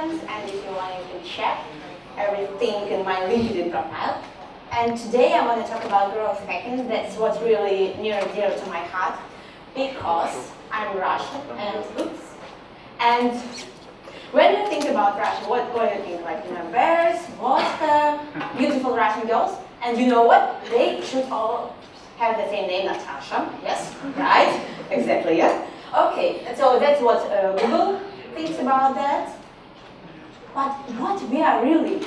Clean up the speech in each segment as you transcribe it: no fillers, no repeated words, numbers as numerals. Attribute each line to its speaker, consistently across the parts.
Speaker 1: reference, and if you want, you can check everything in my LinkedIn profile. And today I want to talk about growth hacking. That's what's really near and dear to my heart, because I'm Russian, and when you think about Russia, what do you think? Like, bears, vodka, beautiful Russian girls, and you know what? They should all have the same name, Natasha. Yes, right? Exactly, yeah. Okay, so that's what Google thinks about that. But what we are really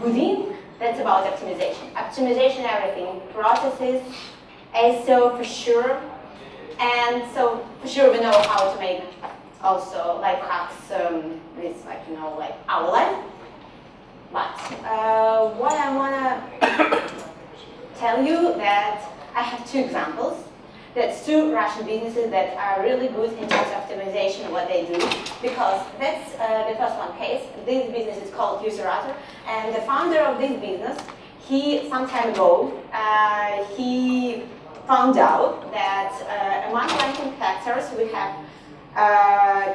Speaker 1: good in, that's about optimization. Optimization, everything, processes, SEO for sure. And so for sure we know how to make also life hacks with like our life. But what I wanna tell you that I have two examples. That's two Russian businesses that are really good in terms of optimization of what they do, because that's the first one case. This business is called Userator, and the founder of this business, some time ago, he found out that among ranking factors we have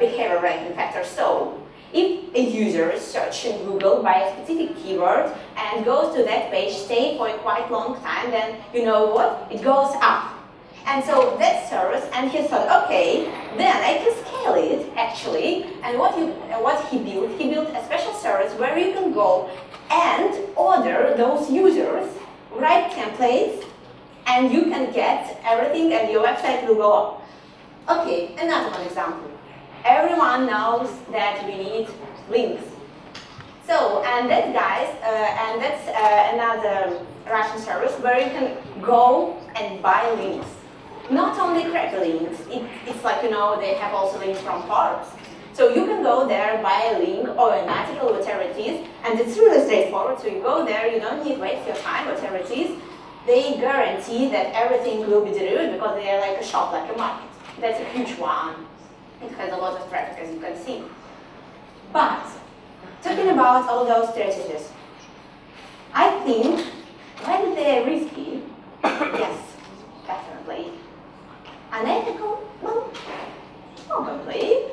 Speaker 1: behavior ranking factors. So if a user is searching Google by a specific keyword and goes to that page, stay for a quite long time, then you know what? It goes up. And so that service, and he thought, okay, then I can scale it actually. And what he built a special service where you can go and order those users, write templates, and you can get everything, and your website will go up. Okay, another one example. Everyone knows that we need links. So, and that that's another Russian service where you can go and buy links. Not only crack links, it's like, they have also links from forums. So you can go there, buy a link or an article, whatever it is, and it's really straightforward. So you go there, you don't need to waste your time, whatever it is. They guarantee that everything will be delivered because they are like a shop, like a market. That's a huge one. It has a lot of traffic, as you can see. But talking about all those strategies, I think when they're risky, yes, definitely. Unethical? Well, probably.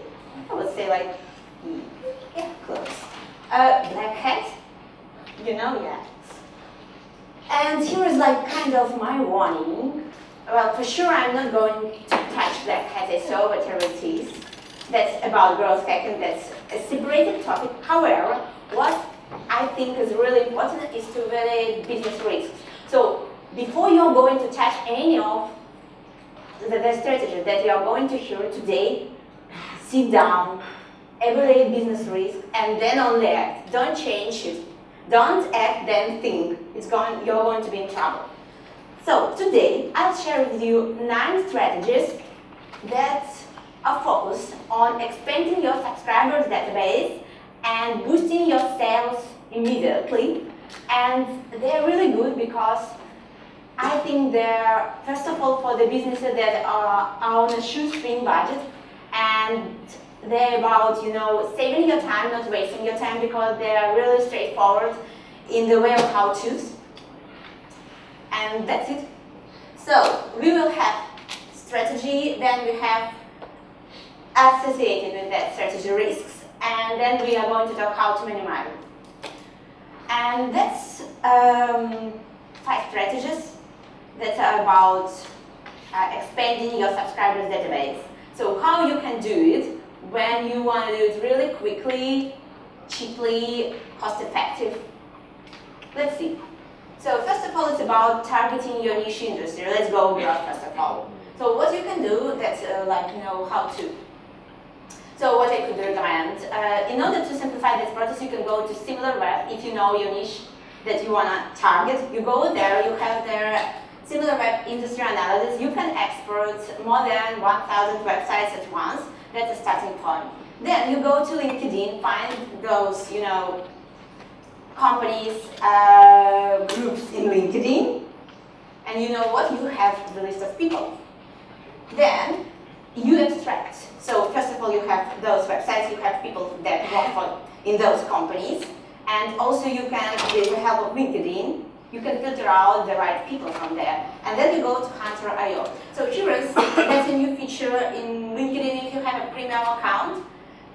Speaker 1: I would say like, yeah, close. Black hat? Yes. And here is like kind of my warning. Well, for sure I'm not going to touch black hat SEO, whatever it is. That's about growth hacking, that's a separated topic. However, what I think is really important is to evaluate business risks. So before you're going to touch any of the strategies that you are going to hear today, sit down, evaluate business risk, and then only act. Don't change it. Don't act, then think. You're going to be in trouble. So today, I'll share with you 9 strategies that are focused on expanding your subscribers database and boosting your sales immediately. And they're really good because I think they're, first of all, for the businesses that are on a shoestring budget, and they're about, saving your time, not wasting your time, because they are really straightforward in the way of how-tos. And that's it. So we will have strategy, then we have associated with that strategy risks, and then we are going to talk how to minimize it. And that's 5 strategies that are about expanding your subscribers database. So how you can do it when you want to do it really quickly, cheaply, cost-effective. Let's see. So first of all, it's about targeting your niche industry. Let's go broad first of all. So what you can do, that's how to. So what I could recommend, in order to simplify this process, you can go to SimilarWeb if you know your niche that you want to target. You go there, you have their SimilarWeb industry analysis. You can export more than 1,000 websites at once. That's a starting point. Then you go to LinkedIn, find those, companies, groups in LinkedIn, and you know what? You have the list of people. Then you extract. So first of all, you have those websites, you have people that work in those companies, and also you can, with the help of LinkedIn, you can filter out the right people from there. And then you go to Hunter.io. So here is, that's a new feature in LinkedIn. If you have a premium account,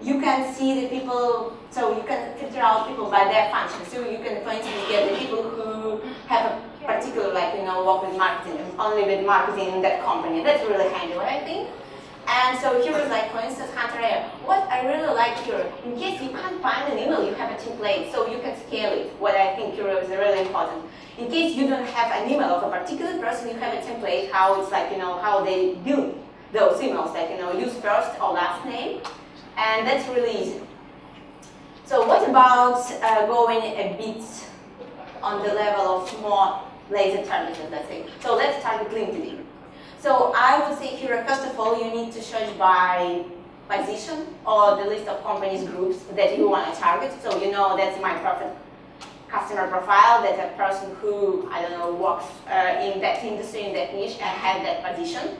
Speaker 1: you can see the people, so you can filter out people by their function. So you can, for instance, get the people who have a particular, like, work with marketing, only with marketing in that company. That's really handy, what I think. And so here is, like, for instance, Hunter area. What I really like here, in case you can't find an email, you have a template, so you can scale it. What I think here is really important. In case you don't have an email of a particular person, you have a template, how it's like, how they build those emails, like, use first or last name, and that's really easy. So what about going a bit on the level of more laser targeted, let's say. So let's target LinkedIn. So I would say here, first of all, you need to search by position or the list of companies groups that you want to target. So that's my perfect customer profile, that's a person who, I don't know, works in that industry, in that niche, and has that position.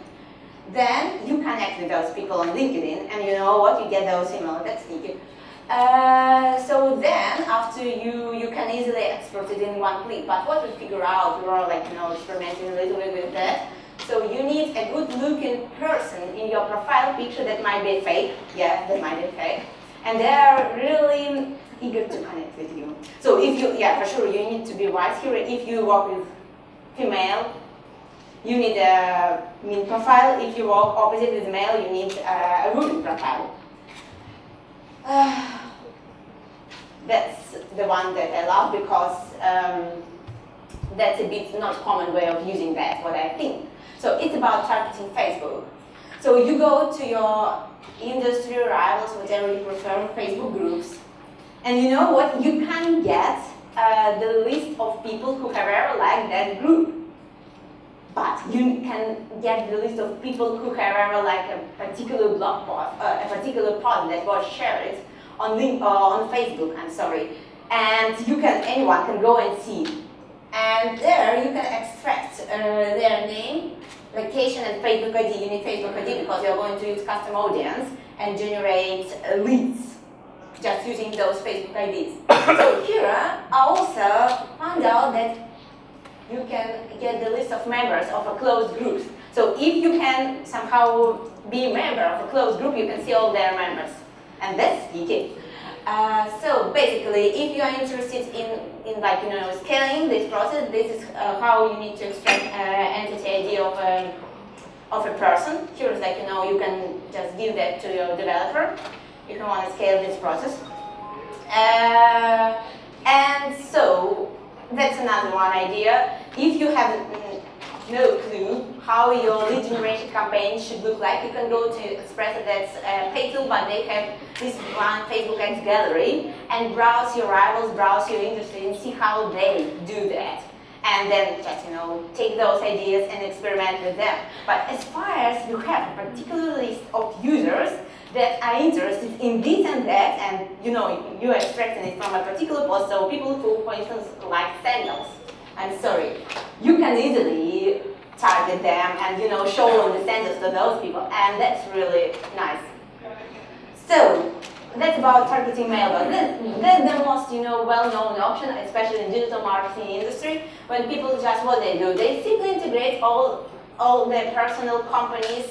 Speaker 1: Then you connect with those people on LinkedIn, and you know what, you get those emails. That's sneaky. So then, after you can easily export it in one click. But what we figure out, we are like experimenting a little bit with that. So you need a good-looking person in your profile picture that might be fake. Yeah, that might be fake, and they are really eager to connect with you. So if you, yeah, for sure, you need to be wise here. If you work with female, you need a mean profile. If you work opposite with male, you need a woman profile. That's the one that I love because that's a bit not common way of using that, what I think. So it's about targeting Facebook. So you go to your industry rivals, whatever you prefer, Facebook groups, and you know what? You can get the list of people who have ever liked that group. But you can get the list of people who have ever liked a particular blog post, a particular post that was shared on Facebook, I'm sorry. And anyone can go and see. And there you can extract their name, location, and Facebook ID. You need Facebook ID because you're going to use custom audience and generate leads just using those Facebook IDs. So here, I also found out that you can get the list of members of a closed group. So if you can somehow be a member of a closed group, you can see all their members. And that's sneaky. So basically, if you are interested in like, scaling this process, this is how you need to extract entity ID of a person. Here is like, you can just give that to your developer if you want to scale this process. And so, that's another one idea. If you have no clue how your lead generation campaign should look like, you can go to Espresso, that's a paid tool, but they have this one Facebook Ads gallery, and browse your rivals, browse your industry, and see how they do that. And then just, take those ideas and experiment with them. But as far as you have a particular list of users that are interested in this and that, and you're extracting it from a particular post, so people who, for instance, like sandals, I'm sorry, you can easily target them and show on the sandals to those people, and that's really nice. So that's about targeting mailbox. That's the most well-known option, especially in digital marketing industry, when people just what they do, they simply integrate all their personal companies'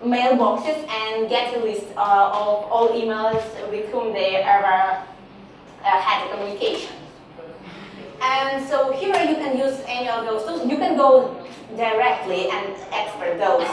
Speaker 1: mailboxes and get a list of all emails with whom they ever had a communication. And so here you can use any of those tools. You can go directly and export those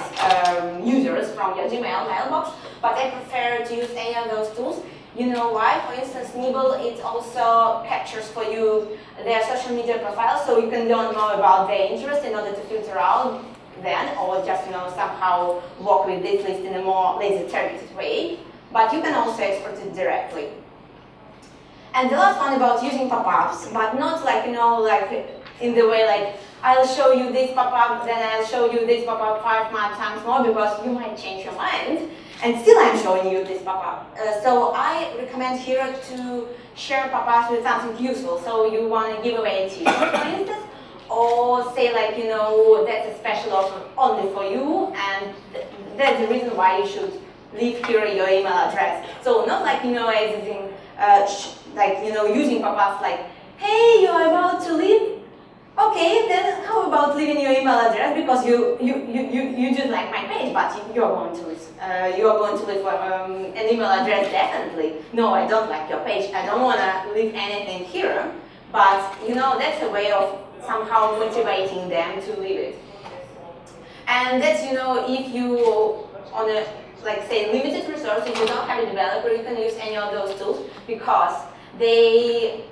Speaker 1: users from your Gmail mailbox, but I prefer to use any of those tools. You know why? For instance, Nibble, it also captures for you their social media profiles, so you can learn more about their interests in order to filter out then, or just somehow work with this list in a more laser targeted way. But you can also export it directly. And the last one about using pop-ups, but not like like in the way like I'll show you this pop-up, then I'll show you this pop-up 5 times more, because you might change your mind, and still I'm showing you this pop-up. So I recommend here to share pop-ups with something useful. So you want to give away a t-shirt, for instance, or say like that's a special offer only for you, and that's the reason why you should leave here your email address. So not like editing, like using pop-ups like, hey, you're about to leave Okay, then how about leaving your email address, because you just like my page, but you're going to leave an email address definitely. No, I don't like your page. I don't want to leave anything here, but you know, that's a way of somehow motivating them to leave it. And that's, you know, if you on a, like say, limited resources, you don't have a developer, you can use any of those tools because they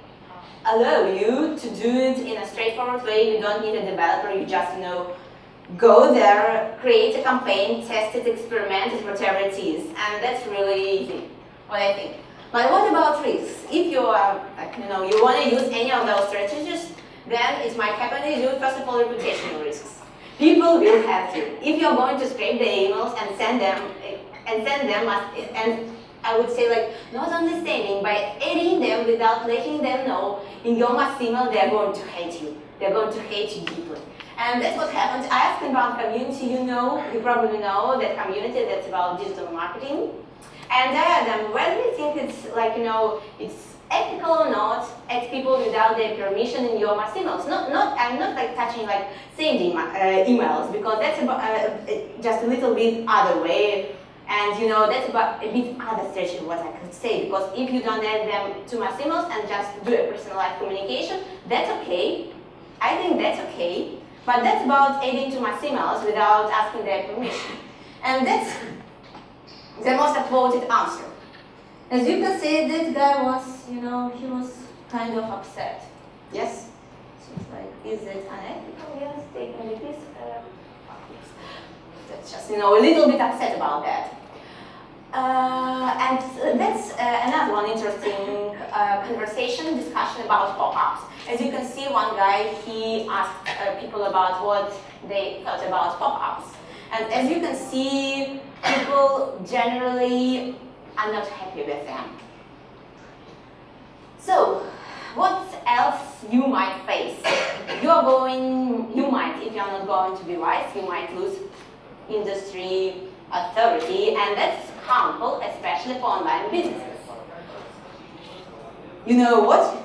Speaker 1: allow you to do it in a straightforward way. You don't need a developer, you just, you know, go there, create a campaign, test it, experiment it, whatever it is. And that's really easy, what I think. But what about risks? If you are, like, you know, you want to use any of those strategies, then it might happen is you, first of all, reputational risks. People will have you. If you're going to scrape the emails and send them, and I would say, like, not understanding, by adding them without letting them know in your mass email, they're going to hate you. They're going to hate you deeply. And that's what happens. I asked about community, you probably know that community that's about digital marketing. And I asked them, whether you think it's, like, you know, it's ethical or not, add people without their permission in your mass emails. I'm not like touching like saved emails, because that's about, just a little bit other way. And you know, that's about a bit other strategy, what I could say, because if you don't add them to mass emails and just do a personalized communication, that's okay. I think that's okay. But that's about adding to mass emails without asking their permission. And that's the most upvoted answer. As you can see, this guy was, you know, he was kind of upset. Yes? Seems like, is it unethical? Yes, taking the piece. That's just, you know, a little bit upset about that. And that's another one interesting discussion about pop-ups. As you can see, one guy, he asked people about what they thought about pop-ups. And as you can see, people generally are not happy with them. So, what else you might face? You might, if you're not going to be wise, you might lose industry authority, and that's harmful, especially for online businesses. You know what?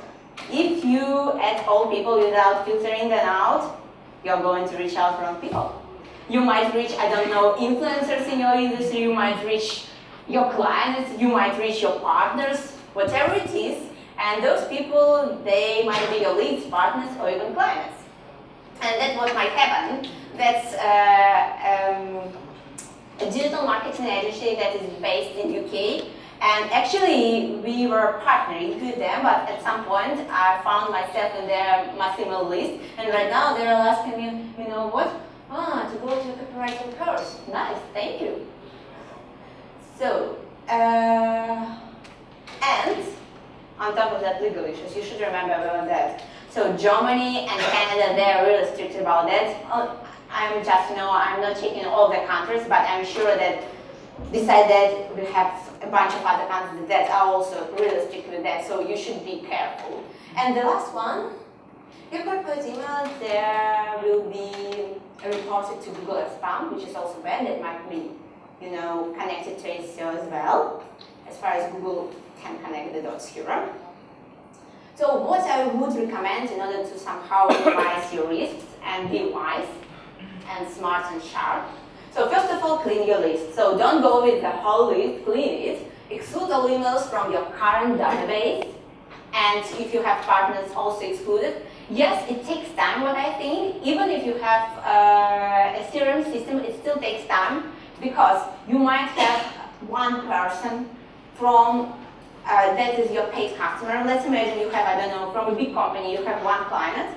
Speaker 1: If you add all people without filtering them out, you're going to reach out wrong people. You might reach, I don't know, influencers in your industry, you might reach your clients, you might reach your partners, whatever it is, and those people, they might be your leads, partners, or even clients. And that's what might happen. That's a digital marketing agency that is based in UK, and actually we were partnering with them, but at some point I found myself in their mass email list, and right now they're asking me, you know what? To go to a copywriting course. Nice, thank you. So, and on top of that, legal issues, you should remember about that. So Germany and Canada, they're really strict about that. I'm just, you know, I'm not checking all the countries, but I'm sure that besides that, we have a bunch of other countries that are also really strict with that, so you should be careful. And the last one, your corporate email, there will be reported to Google as spam, which is also bad. That might be, you know, connected to SEO as well, as far as Google can connect the dots here. So what I would recommend in order to somehow minimize your risks and be wise and smart and sharp. So first of all, clean your list. So don't go with the whole list, clean it. Exclude all emails from your current database. And if you have partners, also exclude it. Yes, it takes time, what I think. Even if you have a CRM system, it still takes time, because you might have one person from that is your paid customer. Let's imagine you have, I don't know, from a big company, you have one client,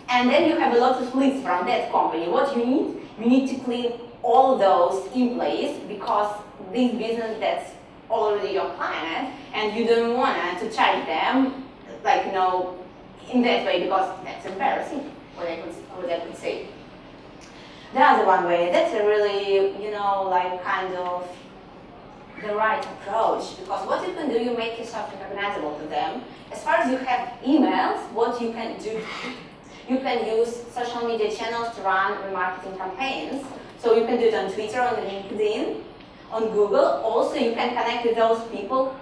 Speaker 1: and then you have a lot of leads from that company. What you need? You need to clean all those in place, because this business that's already your client, and you don't want to charge them, like, you know, in that way, because that's embarrassing, what I could say. The other one way, that's a really, you know, like kind of the right approach, because what you can do, you make yourself recognizable to them. As far as you have emails, what you can do, you can use social media channels to run remarketing campaigns. So you can do it on Twitter, on LinkedIn, on Google. Also, you can connect with those people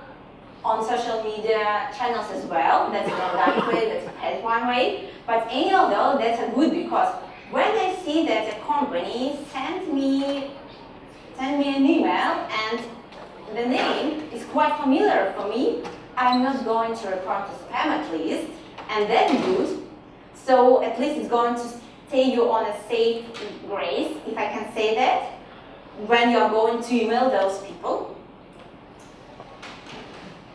Speaker 1: on social media channels as well. That's one direct way, that's a paid one way. But any of those, that's a good, because when I see that a company send me an email and the name is quite familiar for me, I'm not going to report to spam at least, and that's good. So at least it's going to stay you on a safe grace, if I can say that, when you're going to email those people.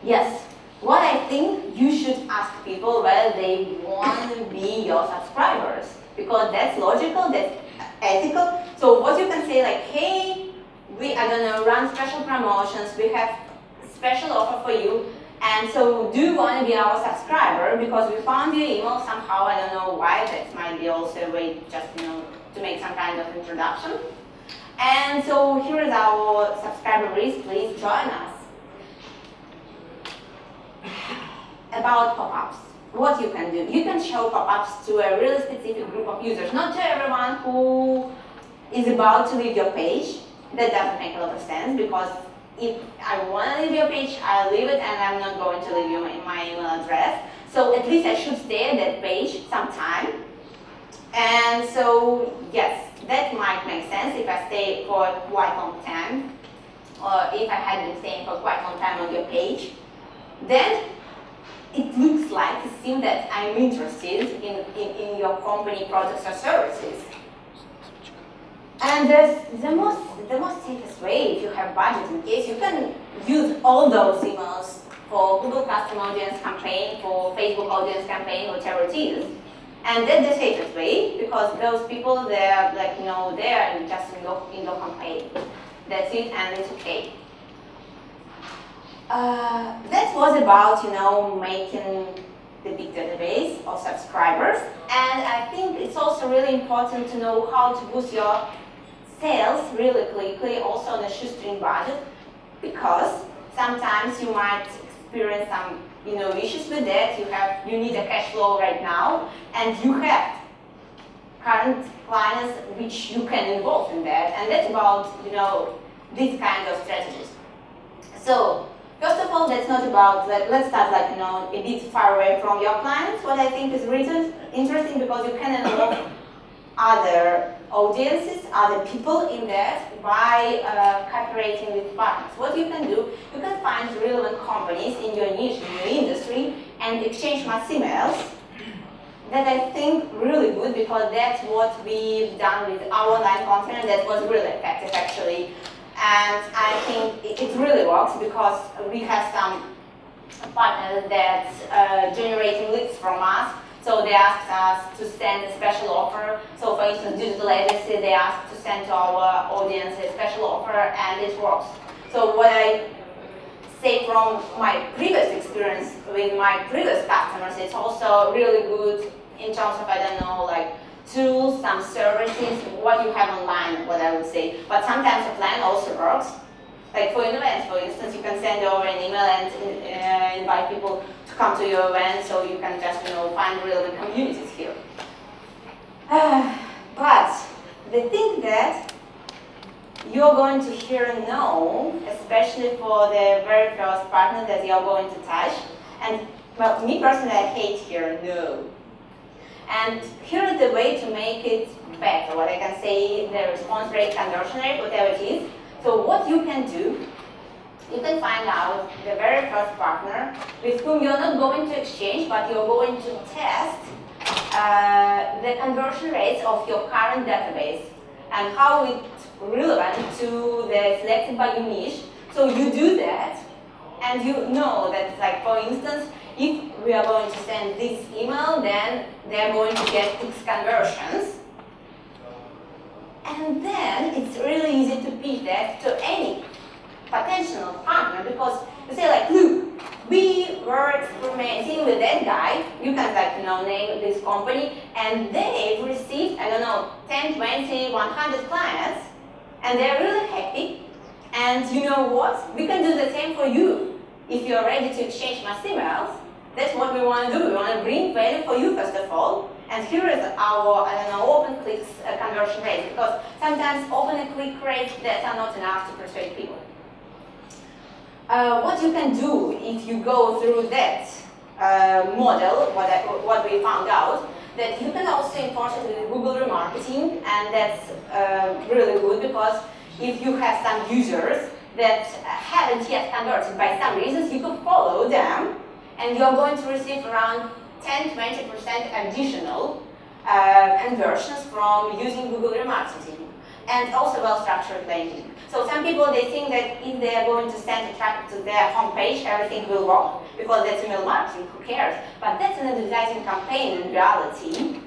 Speaker 1: Yes, what I think you should ask people whether they want to be your subscribers, because that's logical, that's ethical. So what you can say, like, hey, we are gonna run special promotions, we have special offer for you, and so do you want to be our subscriber, because we found your email somehow, I don't know why, that might be also a way just, to make some kind of introduction. And so here is our subscriber list, please join us. About pop-ups, what you can do. You can show pop-ups to a really specific group of users, not to everyone who is about to leave your page. That doesn't make a lot of sense, because if I want to leave your page, I'll leave it, and I'm not going to leave you my email address. So at least I should stay at that page sometime. And so, yes, that might make sense if I stay for quite a long time, or if I had been staying for quite a long time on your page. Then it looks like, it seems that I'm interested in your company products or services. And the most safest way, if you have budget in case, you can use all those emails for Google Custom Audience Campaign, for Facebook Audience Campaign, whatever it is. And that's the safest way, because those people, they're like, they're just in your campaign. That's it, and it's okay. That was about, making the big database of subscribers. And I think it's also really important to know how to boost your sales really quickly, also on a shoestring budget, because sometimes you might experience some, issues with that. You need a cash flow right now, and you have current clients which you can involve in that, and that's about, these kind of strategies. So, first of all, that's not about, let's start a bit far away from your clients. What I think is really interesting, because you can involve other audiences, other people in that by cooperating with partners. What you can do, you can find relevant companies in your niche, in your industry, and exchange mass emails. That I think really good, because that's what we've done with our online content, and that was really effective actually. And I think it really works, because we have some partners that generating leads from us. So they asked us to send a special offer. So for instance, digital agency, they asked to send to our audience a special offer, and it works. So what I say from my previous experience with my previous customers, it's also really good in terms of, tools, some services, what you have online, what I would say. But sometimes offline also works. Like for events, for instance, you can send over an email and invite people to come to your event, so you can just, find relevant communities here. But the thing that you're going to hear no, especially for the very first partner that you're going to touch, and well, me personally, I hate hearing no. And here is the way to make it better. What I can say, the response rate, conversion rate, whatever it is. So what you can do, you can find out the very first partner with whom you're not going to exchange, but you're going to test the conversion rates of your current database and how it's relevant to the selected by you niche. So you do that, and you know that, like, for instance, if we are going to send this email, then they're going to get 6 conversions. And then it's really easy to pitch that to any potential partner, because you say, like, look, we were experimenting with that guy, you can, name this company, and they've received, 10, 20, 100 clients, and they're really happy. And you know what? We can do the same for you. If you're ready to exchange mass emails, that's what we want to do. We want to bring value for you, first of all. And here is our, open clicks conversion rate, because sometimes open click rates that are not enough to persuade people. What you can do if you go through that model, what we found out, that you can also import it with Google remarketing, and that's really good because if you have some users that haven't yet converted by some reasons, you could follow them, and you're going to receive around 10–20% additional conversions from using Google remarketing, and also well-structured landing. So some people, they think that if they are going to send the traffic to their homepage, everything will work, because that's email marketing, who cares? But that's an advertising campaign in reality.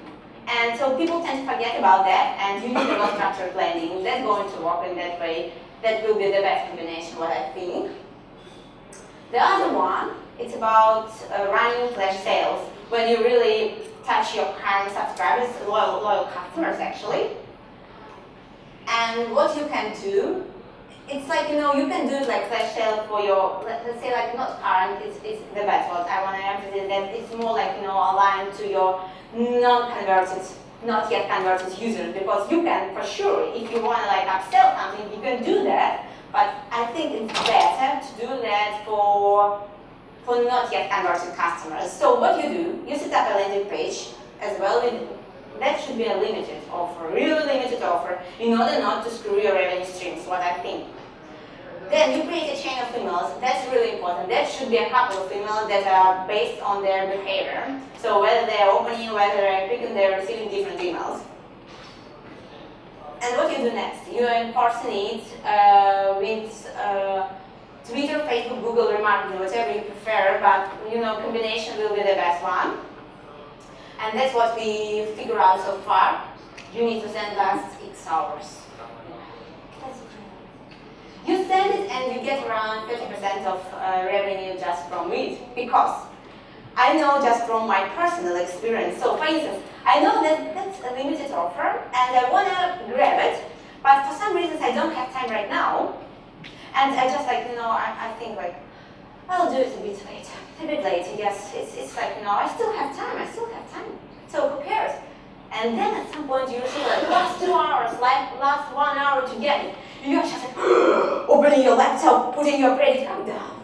Speaker 1: And so people tend to forget about that, and you need a well-structured landing. That's going to work in that way. That will be the best combination, what I think. The other one, it's about running flash sales, when you really touch your current subscribers, loyal customers actually. And what you can do, it's like, you can do it like flash sale for your, let's say like not current, it's the best one. I want to emphasize that it's more like, aligned to your non-converted, not yet converted users, because you can, for sure, if you want to like upsell something, you can do that, but I think it's better to do that for not yet converted customers. So what you do, you set up a landing page as well with, that should be a limited offer, really limited offer, in order not to screw your revenue streams, what I think. Then you create a chain of emails. That's really important. That should be a couple of emails that are based on their behavior. So whether they're opening, whether they're clicking, they're receiving different emails. And what you do next? You enforcing it with Twitter, Facebook, Google remarketing, whatever you prefer, but combination will be the best one. And that's what we figure out so far. You need to send last X hours. You send it and you get around 30% of revenue just from it, because I know just from my personal experience. So for instance, I know that that's a limited offer and I want to grab it, but for some reasons I don't have time right now. And I just like, I think like, I'll do it a bit later. A bit later, yes. It's like, I still have time. So who cares? And then at some point you receive like last 2 hours, like last 1 hour to get it. You're just like opening your laptop, putting your credit card down.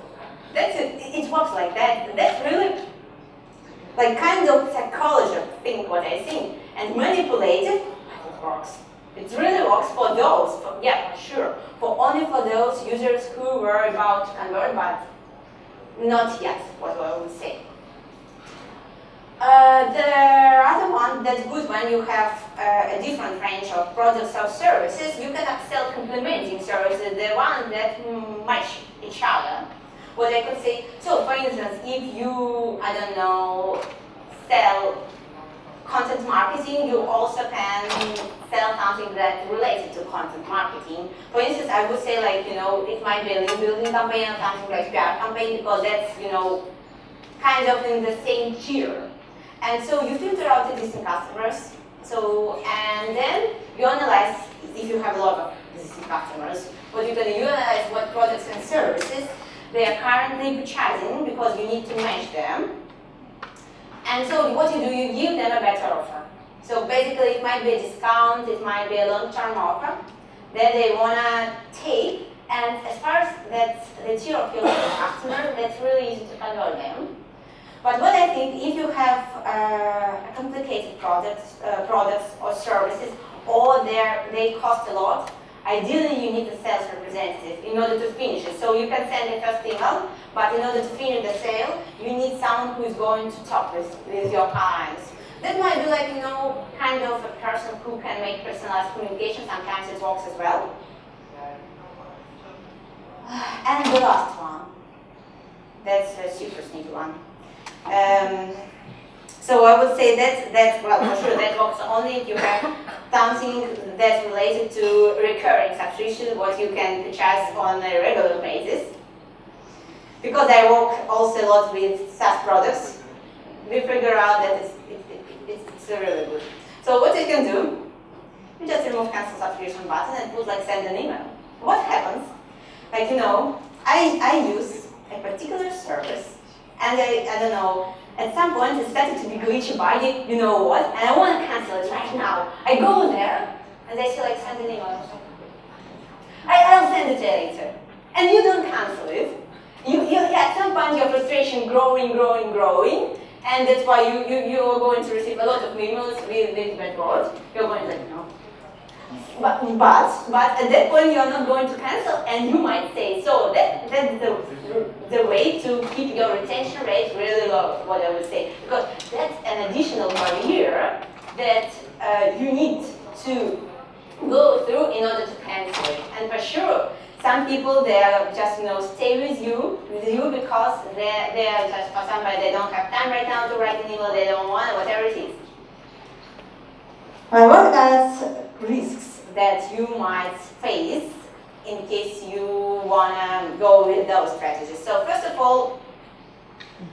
Speaker 1: That's it. It works like that. That's really like kind of psychology thing, what I think. And manipulated, it works. It really works for those, yeah, for sure. Only for those users who were about to convert, but not yet, what I would say. The other one that's good when you have a different range of products or services, you can upsell complementing services, the ones that match each other. What I could say, so for instance, if you, I don't know, sell content marketing, you also can sell something that's related to content marketing. For instance, I would say like, it might be a link building campaign or something like PR campaign, because that's, kind of in the same tier. And so you filter out existing customers, and then you analyze, if you have a lot of existing customers, what you can do, you analyze what products and services they are currently purchasing, because you need to match them. And so what you do, you give them a better offer. So basically it might be a discount, it might be a long-term offer that they want to take, and as far as that's the tier of your customer, that's really easy to convert them. But what I think, if you have complicated products or services, or they cost a lot, ideally you need a sales representative in order to finish it. So you can send the first email, but in order to finish the sale, you need someone who is going to talk with your clients. That might be like, kind of a person who can make personalized communication. Sometimes it works as well. And the last one, that's a super sneaky one. So I would say that well, for sure, that works only if you have something that's related to recurring subscription, what you can purchase on a regular basis. Because I work also a lot with SaaS products, we figure out that it's really good. So what you can do, you just remove cancel subscription button and put like send an email. What happens? Like, I use a particular service, and I don't know, at some point it started to be glitchy, buggy, you know what, and I want to cancel it right now. I go there, and they say like send an email. I'll send it later. And you don't cancel it. At some point your frustration growing, and that's why you are going to receive a lot of emails with this bad word. You're going to no. But at that point you're not going to cancel, and you might say, so that's the way to keep your retention rate really low, what I would say, because that's an additional barrier that you need to go through in order to cancel it. And for sure, some people, they are just stay with you because they are just, for somebody, they don't have time right now to write an email, they don't want it, whatever it is. What are risks that you might face in case you want to go with those strategies? So first of all,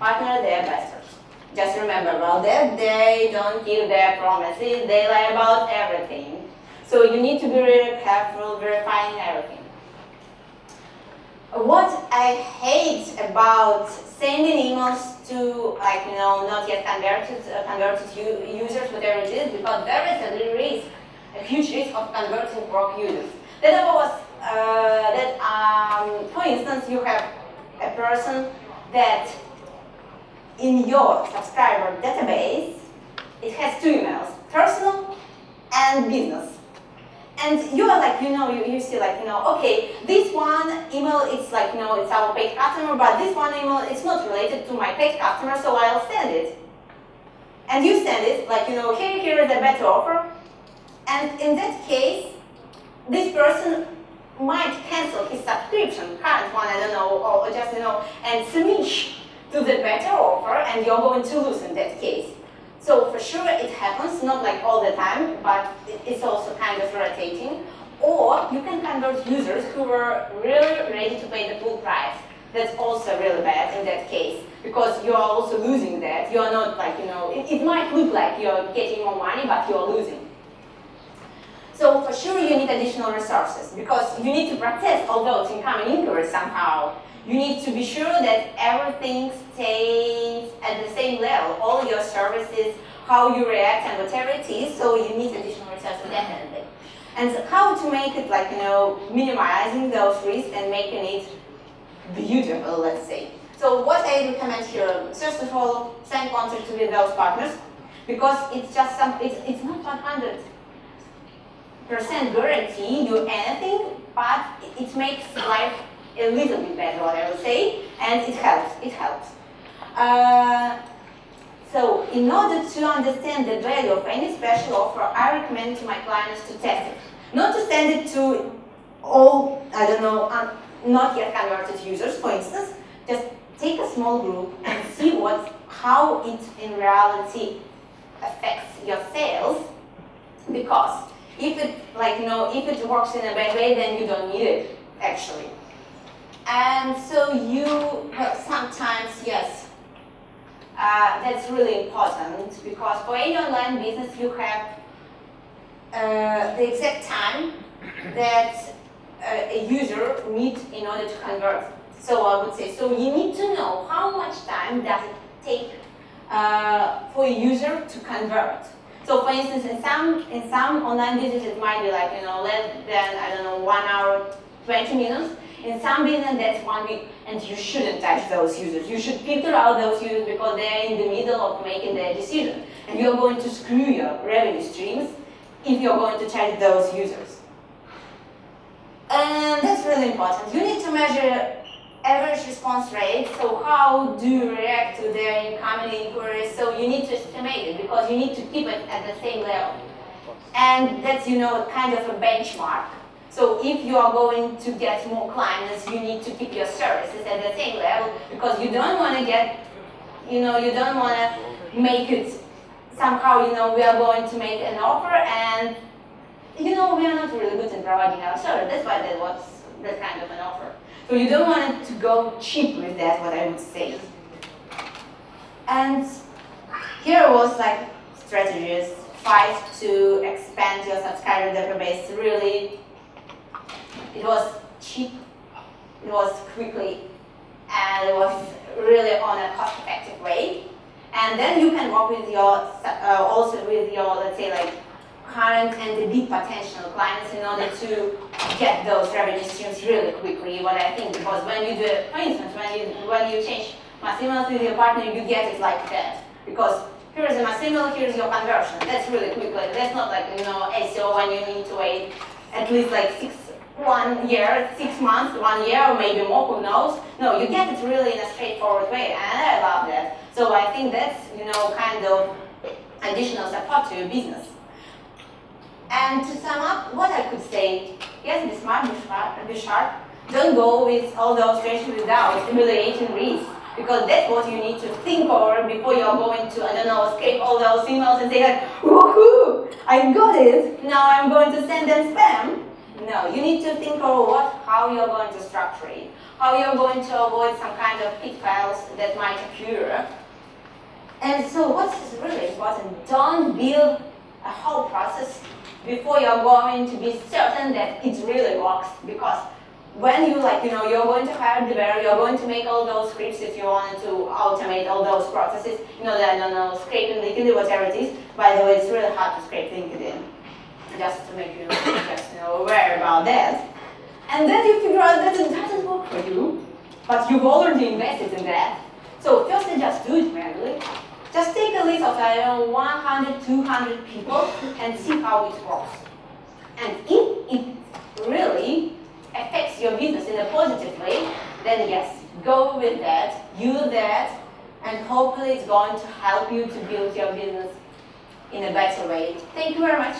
Speaker 1: partner, they're bastards. Just remember about that, they don't keep their promises, they lie about everything. So you need to be really careful verifying everything. What I hate about sending emails to, not yet converted users, whatever it is, because there is a risk, a huge risk of converting broke users. For instance, you have a person that in your subscriber database, it has two emails, personal and business. And you are like, you see okay, this one email, it's like, it's our paid customer, but this one email, it's not related to my paid customer, so I'll send it. And you send it, like, here is a better offer. And in that case, this person might cancel his subscription, current one, I don't know, or just, and switch to the better offer, and you're going to lose in that case. So for sure it happens, not like all the time, but it's also kind of rotating. Or you can convert users who were really ready to pay the full price. That's also really bad in that case, because you are also losing that. You are not like, it might look like you're getting more money, but you're losing. So for sure you need additional resources, because you need to process all those incoming inquiries somehow. You need to be sure that everything stays at the same level, all your services, how you react and whatever it is, so you need additional resources definitely. And how to make it like, minimizing those risks and making it beautiful, let's say. So what I recommend here, first of all, sign contract with those partners, because it's just it's not 100% guarantee you anything, but it makes life a little bit better, what I would say, and it helps. So in order to understand the value of any special offer, I recommend to my clients to test it. Not to send it to all, not yet converted users, for instance. Just take a small group and see how it in reality affects your sales, because if it works in a bad way, then you don't need it, actually. And so sometimes, yes, that's really important, because for any online business you have the exact time that a user needs in order to convert. So I would say, so you need to know how much time does it take for a user to convert. So for instance, in some online businesses it might be like, less than, 1 hour, 20 minutes. In some business, that's 1 week, and you shouldn't touch those users. You should filter out those users because they're in the middle of making their decision. And you're going to screw your revenue streams if you're going to charge those users. And that's really important. You need to measure average response rate, so how do you react to their incoming inquiries? So you need to estimate it, because you need to keep it at the same level. And that's, kind of a benchmark. So if you are going to get more clients, you need to keep your services at the same level, because you don't want to get, you don't want to make it somehow, we are going to make an offer and, we are not really good in providing our service. That's why that was that kind of an offer. So you don't want it to go cheap with that, what I would say. And here was like strategies, 5 to expand your subscriber database. Really, it was cheap, it was quickly, and it was really on a cost-effective way. And then you can work with your, also with your, let's say, like current and the big potential clients in order to get those revenue streams really quickly, what I think, because when you do it, for instance, when you change mass emails with your partner, you get it like that. Because here is a mass email, here's your conversion. That's really quick. Like, that's not like, you know, SEO when you need to wait at least like 1 year, 6 months, 1 year, or maybe more, who knows. No, you get it really in a straightforward way, and I love that. So I think that's, you know, kind of additional support to your business. And to sum up, what I could say, yes, be smart, be sharp. Don't go with all those strategies without evaluating risk, because that's what you need to think over before you're going to, I don't know, scrape all those emails and say like, woohoo, I got it, now I'm going to send them spam. No, you need to think over how you're going to structure it, how you're going to avoid some kind of pitfalls that might occur. And so what's really important, don't build a whole process before you're going to be certain that it really works, because when you you're going to hire the developer, you're going to make all those scripts if you wanted to automate all those processes, I don't know, scraping LinkedIn, whatever it is. By the way, it's really hard to scrape LinkedIn, just to make you just aware about that. And then you figure out that it doesn't work for you, but you've already invested in that. So firstly, just do it manually. Just take a list of 100, 200 people and see how it works. And if it really affects your business in a positive way, then yes, go with that, use that, and hopefully it's going to help you to build your business in a better way. Thank you very much.